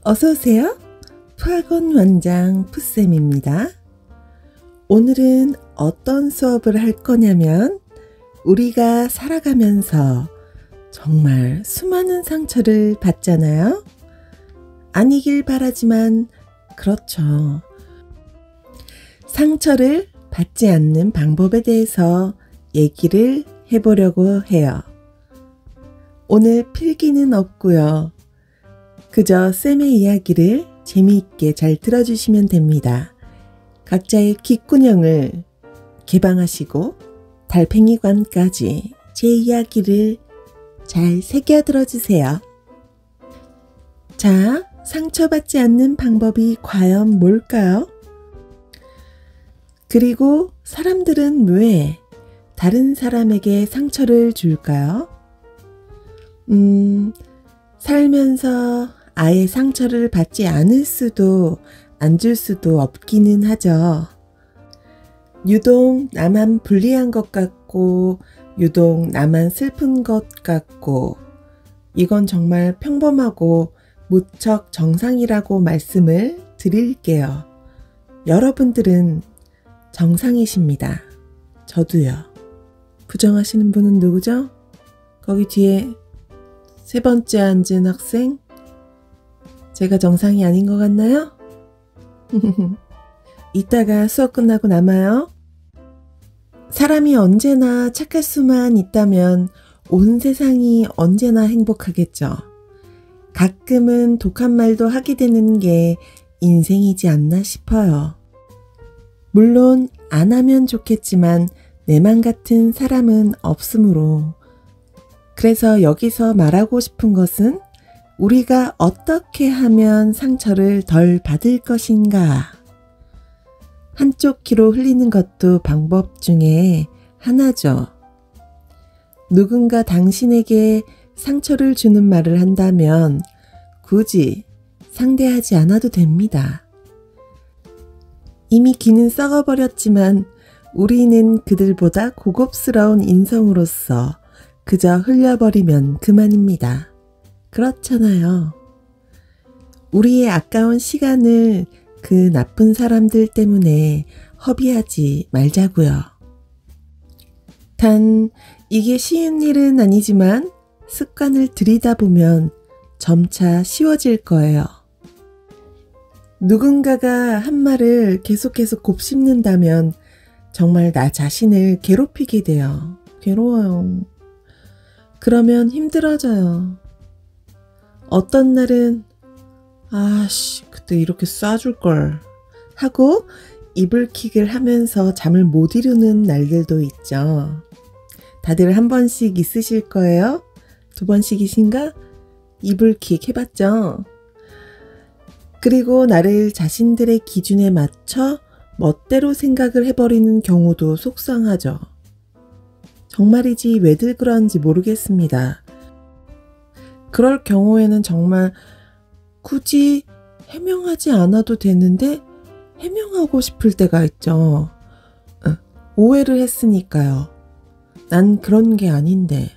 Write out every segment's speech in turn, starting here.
어서오세요. 푸학원 원장 푸쌤입니다. 오늘은 어떤 수업을 할 거냐면 우리가 살아가면서 정말 수많은 상처를 받잖아요. 아니길 바라지만 그렇죠. 상처를 받지 않는 방법에 대해서 얘기를 해보려고 해요. 오늘 필기는 없고요. 그저 쌤의 이야기를 재미있게 잘 들어주시면 됩니다. 각자의 귓구녕을 개방하시고 달팽이관까지 제 이야기를 잘 새겨 들어주세요. 자, 상처받지 않는 방법이 과연 뭘까요? 그리고 사람들은 왜 다른 사람에게 상처를 줄까요? 살면서 아예 상처를 받지 않을 수도 안 줄 수도 없기는 하죠. 유독 나만 불리한 것 같고 유독 나만 슬픈 것 같고 이건 정말 평범하고 무척 정상이라고 말씀을 드릴게요. 여러분들은 정상이십니다. 저도요. 부정하시는 분은 누구죠? 거기 뒤에 세 번째 앉은 학생? 제가 정상이 아닌 것 같나요? 이따가 수업 끝나고 남아요. 사람이 언제나 착할 수만 있다면 온 세상이 언제나 행복하겠죠. 가끔은 독한 말도 하게 되는 게 인생이지 않나 싶어요. 물론 안 하면 좋겠지만 내 맘 같은 사람은 없으므로. 그래서 여기서 말하고 싶은 것은 우리가 어떻게 하면 상처를 덜 받을 것인가. 한쪽 귀로 흘리는 것도 방법 중에 하나죠. 누군가 당신에게 상처를 주는 말을 한다면 굳이 상대하지 않아도 됩니다. 이미 귀는 썩어버렸지만 우리는 그들보다 고급스러운 인성으로서 그저 흘려버리면 그만입니다. 그렇잖아요. 우리의 아까운 시간을 그 나쁜 사람들 때문에 허비하지 말자고요. 단 이게 쉬운 일은 아니지만 습관을 들이다 보면 점차 쉬워질 거예요. 누군가가 한 말을 계속해서 곱씹는다면 정말 나 자신을 괴롭히게 돼요. 괴로워요. 그러면 힘들어져요. 어떤 날은 아씨 그때 이렇게 쏴줄걸 하고 이불킥을 하면서 잠을 못 이루는 날들도 있죠. 다들 한 번씩 있으실 거예요? 두 번씩이신가? 이불킥 해봤죠? 그리고 나를 자신들의 기준에 맞춰 멋대로 생각을 해버리는 경우도 속상하죠. 정말이지 왜들 그런지 모르겠습니다. 그럴 경우에는 정말 굳이 해명하지 않아도 되는데 해명하고 싶을 때가 있죠. 오해를 했으니까요. 난 그런 게 아닌데.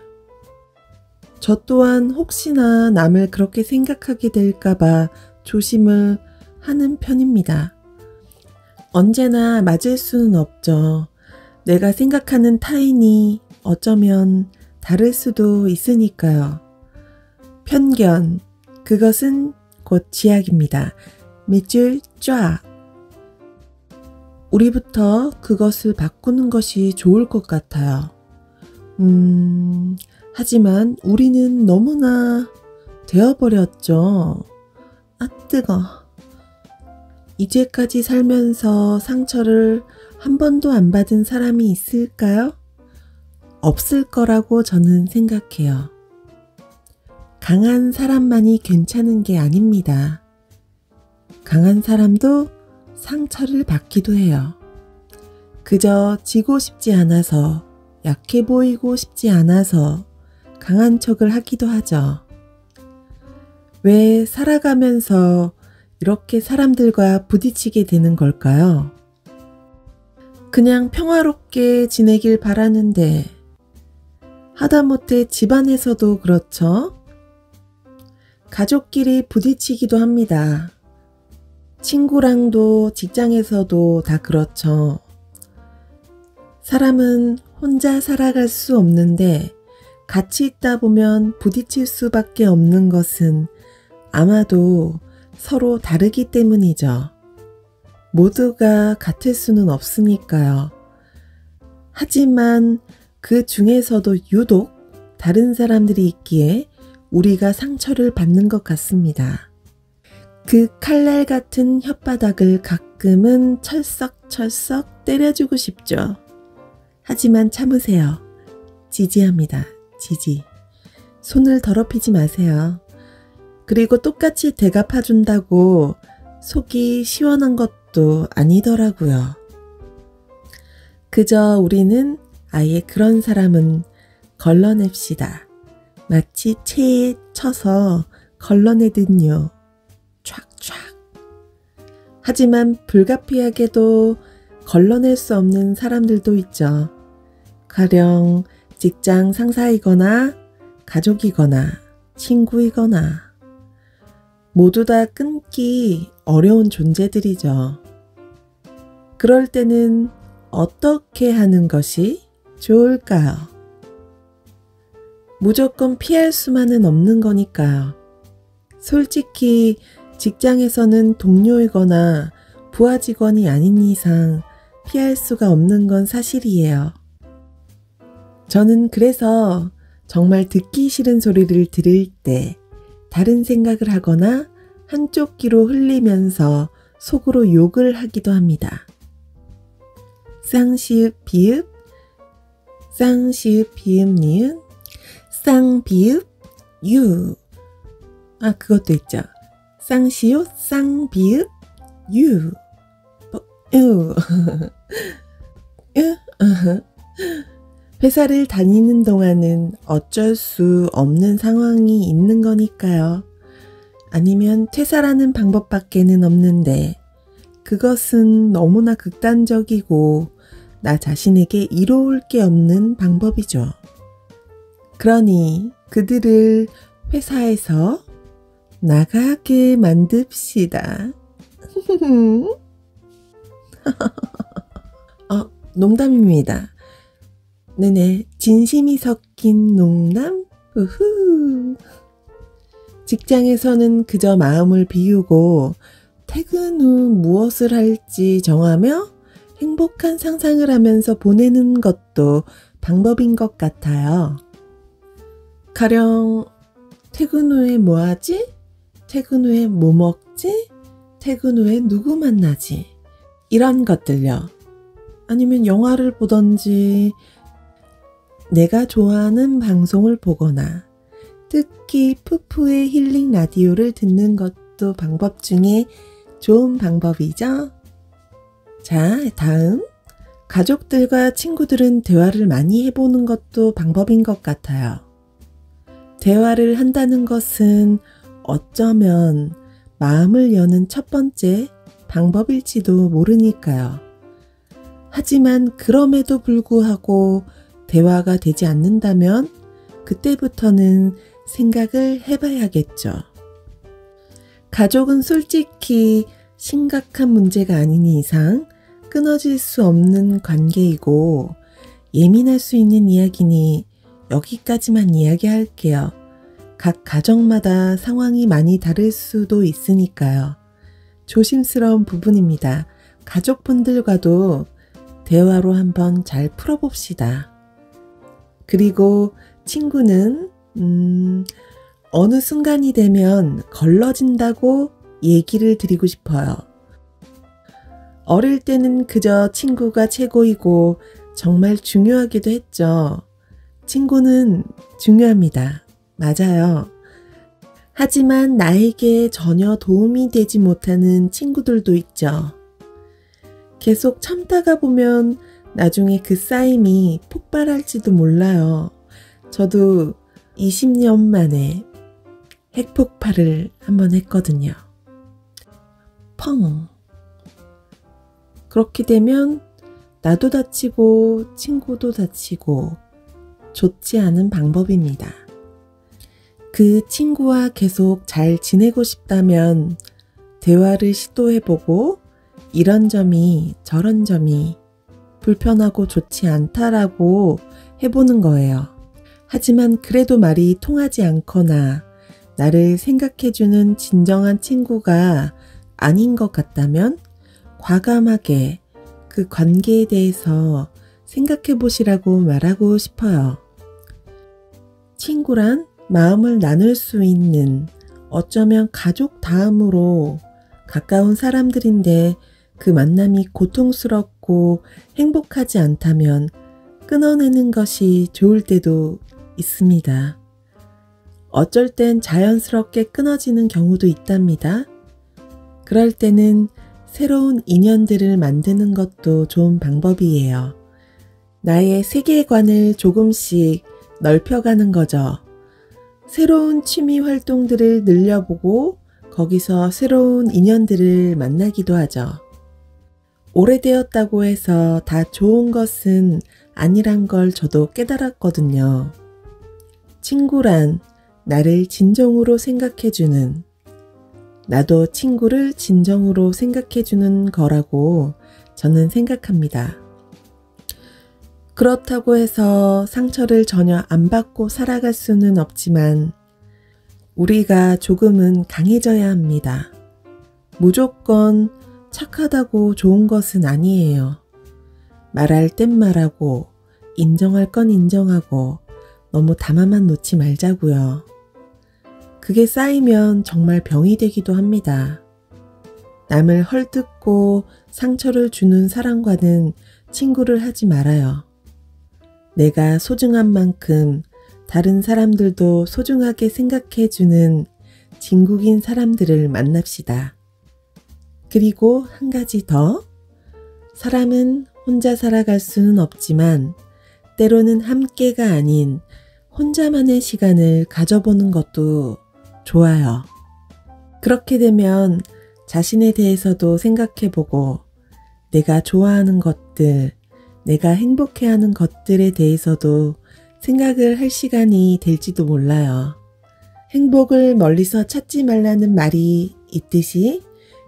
저 또한 혹시나 남을 그렇게 생각하게 될까봐 조심을 하는 편입니다. 언제나 맞을 수는 없죠. 내가 생각하는 타인이 어쩌면 다를 수도 있으니까요. 편견, 그것은 곧 지약입니다. 밑줄 쫙. 우리부터 그것을 바꾸는 것이 좋을 것 같아요. 하지만 우리는 너무나 되어버렸죠. 아 뜨거. 이제까지 살면서 상처를 한 번도 안 받은 사람이 있을까요? 없을 거라고 저는 생각해요. 강한 사람만이 괜찮은 게 아닙니다. 강한 사람도 상처를 받기도 해요. 그저 지고 싶지 않아서, 약해 보이고 싶지 않아서 강한 척을 하기도 하죠. 왜 살아가면서 이렇게 사람들과 부딪히게 되는 걸까요? 그냥 평화롭게 지내길 바라는데 하다못해 집안에서도 그렇죠. 가족끼리 부딪히기도 합니다. 친구랑도 직장에서도 다 그렇죠. 사람은 혼자 살아갈 수 없는데 같이 있다 보면 부딪힐 수밖에 없는 것은 아마도 서로 다르기 때문이죠. 모두가 같을 수는 없으니까요. 하지만 그 중에서도 유독 다른 사람들이 있기에 우리가 상처를 받는 것 같습니다. 그 칼날 같은 혓바닥을 가끔은 철썩철썩 때려주고 싶죠. 하지만 참으세요. 지지합니다. 지지. 손을 더럽히지 마세요. 그리고 똑같이 대갚아준다고 속이 시원한 것도 아니더라고요. 그저 우리는 아예 그런 사람은 걸러냅시다. 마치 체에 쳐서 걸러내듯요. 촥촥. 하지만 불가피하게도 걸러낼 수 없는 사람들도 있죠. 가령 직장 상사이거나 가족이거나 친구이거나 모두 다 끊기 어려운 존재들이죠. 그럴 때는 어떻게 하는 것이 좋을까요? 무조건 피할 수만은 없는 거니까요. 솔직히 직장에서는 동료이거나 부하 직원이 아닌 이상 피할 수가 없는 건 사실이에요. 저는 그래서 정말 듣기 싫은 소리를 들을 때 다른 생각을 하거나 한쪽 귀로 흘리면서 속으로 욕을 하기도 합니다. 쌍시읍 비읍, 쌍시읍 비읍 니은, 쌍비읍 유. 그것도 있죠. 쌍시옷 쌍비읍 유. 회사를 다니는 동안은 어쩔 수 없는 상황이 있는 거니까요. 아니면 퇴사라는 방법밖에는 없는데 그것은 너무나 극단적이고 나 자신에게 이로울 게 없는 방법이죠. 그러니 그들을 회사에서 나가게 만듭시다. 농담입니다. 네네, 진심이 섞인 농담? 우후. 직장에서는 그저 마음을 비우고 퇴근 후 무엇을 할지 정하며 행복한 상상을 하면서 보내는 것도 방법인 것 같아요. 가령 퇴근 후에 뭐 하지? 퇴근 후에 뭐 먹지? 퇴근 후에 누구 만나지? 이런 것들요. 아니면 영화를 보던지 내가 좋아하는 방송을 보거나 특히 푸푸의 힐링 라디오를 듣는 것도 방법 중에 좋은 방법이죠. 자, 다음. 가족들과 친구들은 대화를 많이 해보는 것도 방법인 것 같아요. 대화를 한다는 것은 어쩌면 마음을 여는 첫 번째 방법일지도 모르니까요. 하지만 그럼에도 불구하고 대화가 되지 않는다면 그때부터는 생각을 해봐야겠죠. 가족은 솔직히 심각한 문제가 아닌 이상 끊어질 수 없는 관계이고 예민할 수 있는 이야기니 여기까지만 이야기할게요. 각 가정마다 상황이 많이 다를 수도 있으니까요. 조심스러운 부분입니다. 가족분들과도 대화로 한번 잘 풀어봅시다. 그리고 친구는 어느 순간이 되면 걸러진다고 얘기를 드리고 싶어요. 어릴 때는 그저 친구가 최고이고 정말 중요하기도 했죠. 친구는 중요합니다. 맞아요. 하지만 나에게 전혀 도움이 되지 못하는 친구들도 있죠. 계속 참다가 보면 나중에 그 쌓임이 폭발할지도 몰라요. 저도 20년 만에 핵폭발을 한번 했거든요. 펑. 그렇게 되면 나도 다치고 친구도 다치고 좋지 않은 방법입니다. 그 친구와 계속 잘 지내고 싶다면 대화를 시도해보고 이런 점이 저런 점이 불편하고 좋지 않다라고 해보는 거예요. 하지만 그래도 말이 통하지 않거나 나를 생각해주는 진정한 친구가 아닌 것 같다면 과감하게 그 관계에 대해서 생각해 보시라고 말하고 싶어요. 친구란 마음을 나눌 수 있는 어쩌면 가족 다음으로 가까운 사람들인데 그 만남이 고통스럽고 행복하지 않다면 끊어내는 것이 좋을 때도 있습니다. 어쩔 땐 자연스럽게 끊어지는 경우도 있답니다. 그럴 때는 새로운 인연들을 만드는 것도 좋은 방법이에요. 나의 세계관을 조금씩 넓혀가는 거죠. 새로운 취미 활동들을 늘려보고 거기서 새로운 인연들을 만나기도 하죠. 오래되었다고 해서 다 좋은 것은 아니란 걸 저도 깨달았거든요. 친구란 나를 진정으로 생각해주는, 나도 친구를 진정으로 생각해주는 거라고 저는 생각합니다. 그렇다고 해서 상처를 전혀 안 받고 살아갈 수는 없지만 우리가 조금은 강해져야 합니다. 무조건 착하다고 좋은 것은 아니에요. 말할 땐 말하고 인정할 건 인정하고 너무 담아만 놓지 말자고요. 그게 쌓이면 정말 병이 되기도 합니다. 남을 헐뜯고 상처를 주는 사람과는 친구를 하지 말아요. 내가 소중한 만큼 다른 사람들도 소중하게 생각해주는 진국인 사람들을 만납시다. 그리고 한 가지 더, 사람은 혼자 살아갈 수는 없지만 때로는 함께가 아닌 혼자만의 시간을 가져보는 것도 좋아요. 그렇게 되면 자신에 대해서도 생각해보고 내가 좋아하는 것들, 내가 행복해하는 것들에 대해서도 생각을 할 시간이 될지도 몰라요. 행복을 멀리서 찾지 말라는 말이 있듯이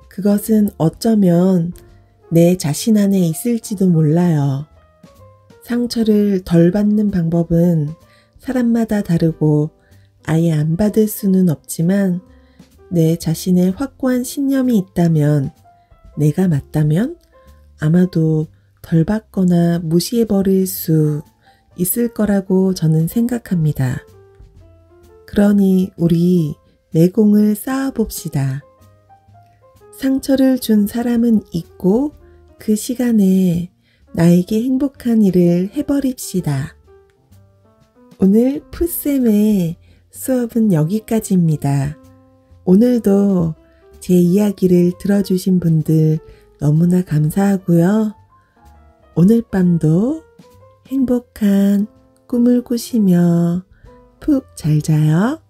그것은 어쩌면 내 자신 안에 있을지도 몰라요. 상처를 덜 받는 방법은 사람마다 다르고 아예 안 받을 수는 없지만 내 자신의 확고한 신념이 있다면, 내가 맞다면 아마도 덜 받거나 무시해버릴 수 있을 거라고 저는 생각합니다. 그러니 우리 내공을 쌓아봅시다. 상처를 준 사람은 있고 그 시간에 나에게 행복한 일을 해버립시다. 오늘 풋쌤의 수업은 여기까지입니다. 오늘도 제 이야기를 들어주신 분들 너무나 감사하고요. 오늘 밤도 행복한 꿈을 꾸시며 푹 잘 자요.